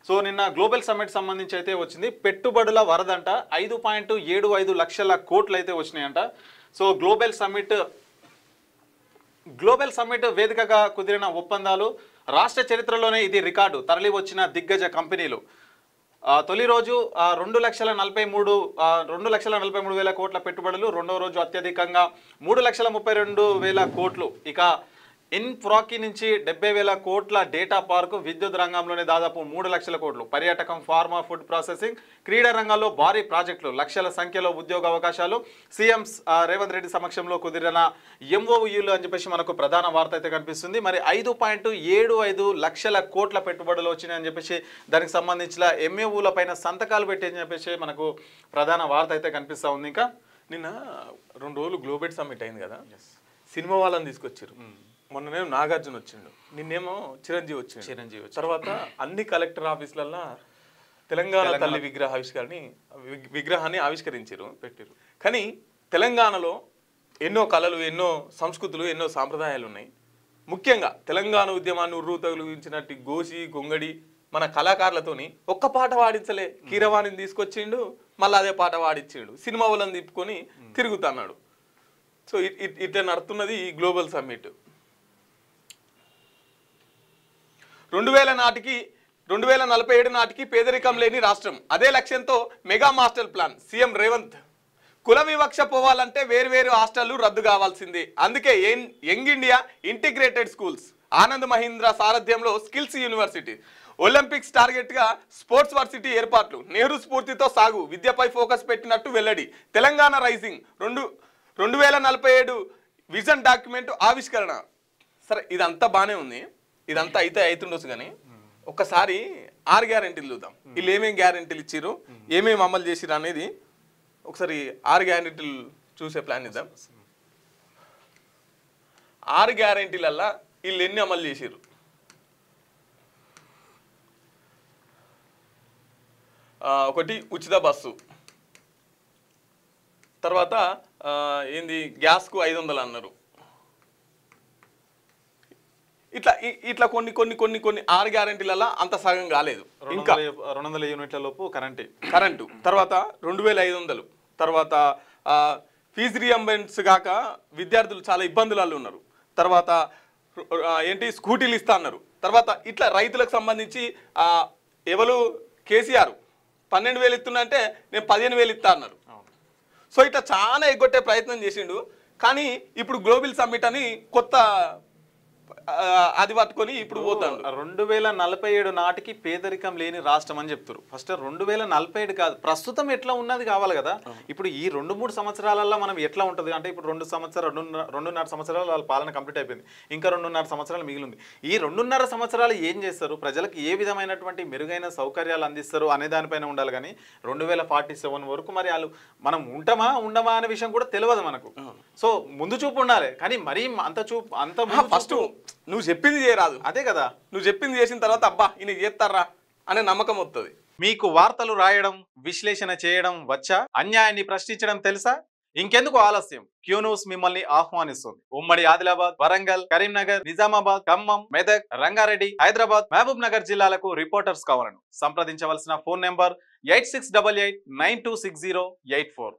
So నిన్న global summit సంబంధించి అయితే వచ్చింది. పెట్టుబడుల వరదంట 5.75 లక్షల కోట్లు అయితే వచ్చినాయంట. సో గ్లోబల్ సమ్మిట్ వేదికగా కుదిరిన ఒప్పందాలు రాష్ట్ర చరిత్రలోనే ఇది రికార్డు. తరలి వచ్చిన దిగ్గజ కంపెనీలు తొలి రోజు 2,43,000 కోట్ల పెట్టుబడులు, రెండవ రోజు అత్యధికంగా 3,32,000 కోట్లు. ఇక ఇన్ఫ్రాకి నుంచి 70,000 కోట్ల డేటా పార్కు, విద్యుత్ రంగంలోనే దాదాపు 3 లక్షల కోట్లు, పర్యాటకం, ఫార్మా, ఫుడ్ ప్రాసెసింగ్, క్రీడా రంగాల్లో భారీ ప్రాజెక్టులు, లక్షల సంఖ్యలో ఉద్యోగ అవకాశాలు, సీఎం రేవంత్ రెడ్డి సమక్షంలో కుదిరిన ఎంఓయూలు అని చెప్పేసి మనకు ప్రధాన వార్త అయితే కనిపిస్తుంది. మరి 5.75 లక్షల కోట్ల పెట్టుబడులు వచ్చినాయని చెప్పేసి దానికి సంబంధించిన ఎంఓయూల పైన సంతకాలు పెట్టని చెప్పేసి మనకు ప్రధాన వార్త అయితే కనిపిస్తూ ఉంది. ఇంకా నిన్న 2 రోజులు గ్లోబల్ సమ్మిట్ అయింది కదా, సినిమా వాళ్ళని తీసుకొచ్చారు. మొన్ననేమో నాగార్జున వచ్చిండు, నిన్నేమో చిరంజీవి వచ్చిండు. తర్వాత అన్ని కలెక్టర్ ఆఫీసులలో తెలంగాణ తల్లి విగ్రహాన్ని ఆవిష్కరించారు, పెట్టారు. కానీ తెలంగాణలో ఎన్నో కళలు, ఎన్నో సంస్కృతులు, ఎన్నో సాంప్రదాయాలు ఉన్నాయి. ముఖ్యంగా తెలంగాణ ఉద్యమాన్ని ఉర్రూతగిలించినట్టు గోసి, గొంగడి మన కళాకారులతోని ఒక్క పాట వాడించలే. కీరవాణిని తీసుకొచ్చిండు, మళ్ళీ అదే పాట వాడించిండు, సినిమా వాళ్ళని తిప్పుకొని తిరుగుతున్నాడు. సో ఇట్లా నడుతున్నది ఈ గ్లోబల్ సమ్మిట్. 2047 నాటికి పేదరికం లేని రాష్ట్రం, అదే లక్ష్యంతో mega master plan. CM Revanth కుల వివక్ష పోవాలంటే వేర్వేరు హాస్టళ్లు రద్దు కావాల్సిందే. అందుకే young India integrated schools, Anand Mahindra సారథ్యంలో స్కిల్స్ యూనివర్సిటీ, ఒలింపిక్స్ టార్గెట్గా స్పోర్ట్స్ వర్సిటీ ఏర్పాట్లు, నెహ్రూ స్ఫూర్తితో సాగు, విద్యపై ఫోకస్ పెట్టినట్టు వెల్లడి. తెలంగాణ రైజింగ్ 2047 విజన్ డాక్యుమెంట్ ఆవిష్కరణ. సరే, ఇదంతా బాగానే ఉంది, ఇదంతా అయితే అవుతుండొచ్చు. కానీ ఒక్కసారి 6 గ్యారెంటీలు చూద్దాం. వీళ్ళు ఏమేమి గ్యారెంటీలు ఇచ్చారు, ఏమేమి అమలు చేసిరు అనేది ఒకసారి 6 గ్యారెంటీలు చూసే ప్లాన్ ఇద్దాం. 6 గ్యారెంటీలల్లా వీళ్ళు ఎన్ని అమలు చేసిరు? ఒకటి ఉచిత బస్సు, తర్వాత గ్యాస్కు 500 అన్నారు. ఇట్లా కొన్ని 6 గ్యారెంటీలలో అంత సగం కాలేదు. ఇంకా 200 యూనిట్ల లోపు కరెంటు, తర్వాత 2,500, తర్వాత ఫీజు రియంబర్స్ కాక విద్యార్థులు చాలా ఇబ్బందులలో ఉన్నారు. తర్వాత స్కూటీలు ఇస్తా అన్నారు. తర్వాత ఇట్లా రైతులకు సంబంధించి ఎవరు కేసీఆర్ 12,000 ఇస్తున్నంటే నేను 15,000 ఇస్తా అన్నారు. సో ఇట్లా చాలా ఎగ్గొట్టే ప్రయత్నం చేసిండు. కానీ ఇప్పుడు గ్లోబల్ సమ్మిట్ అని కొత్త అది పట్టుకొని ఇప్పుడు పోతాను. 2047 నాటికి పేదరికం లేని రాష్ట్రం అని చెప్తారు. ఫస్ట్ 2047 కాదు, ప్రస్తుతం ఎట్లా ఉన్నది కావాలి కదా. ఇప్పుడు ఈ 2-3 సంవత్సరాలలో మనం ఎట్లా ఉంటుంది అంటే, ఇప్పుడు 2.5 సంవత్సరాలు వాళ్ళ పాలన కంప్లీట్ అయిపోయింది, ఇంకా 2.5 సంవత్సరాలు మిగిలింది. ఈ 2.5 సంవత్సరాలు ఏం చేస్తారు, ప్రజలకు ఏ విధమైనటువంటి మెరుగైన సౌకర్యాలు అందిస్తారు అనే దానిపైన ఉండాలి. కానీ 2047 వరకు మరి వాళ్ళు మనం ఉండమా అనే విషయం కూడా తెలియదు మనకు. సో ముందు చూపు ఉండాలి, కానీ మరీ అంత ఫస్ట్ నువ్వు చెప్పింది చేయరాదు. అదే కదా, నువ్వు చెప్పింది చేసిన తర్వాత అబ్బా ఈయన చేస్తారా అనే నమ్మకం వస్తుంది. మీకు వార్తలు రాయడం, విశ్లేషణ చేయడం వచ్చా? అన్యాయాన్ని ప్రశ్నించడం తెలుసా? ఇంకెందుకు ఆలస్యం? క్యూ న్యూస్ మిమ్మల్ని ఆహ్వానిస్తుంది. ఉమ్మడి ఆదిలాబాద్, వరంగల్, కరీంనగర్, నిజామాబాద్, ఖమ్మం, మెదక్, రంగారెడ్డి, హైదరాబాద్, మహబూబ్ నగర్ జిల్లాలకు రిపోర్టర్స్ కావాలను సంప్రదించవలసిన ఫోన్ నెంబర్ 8688926084.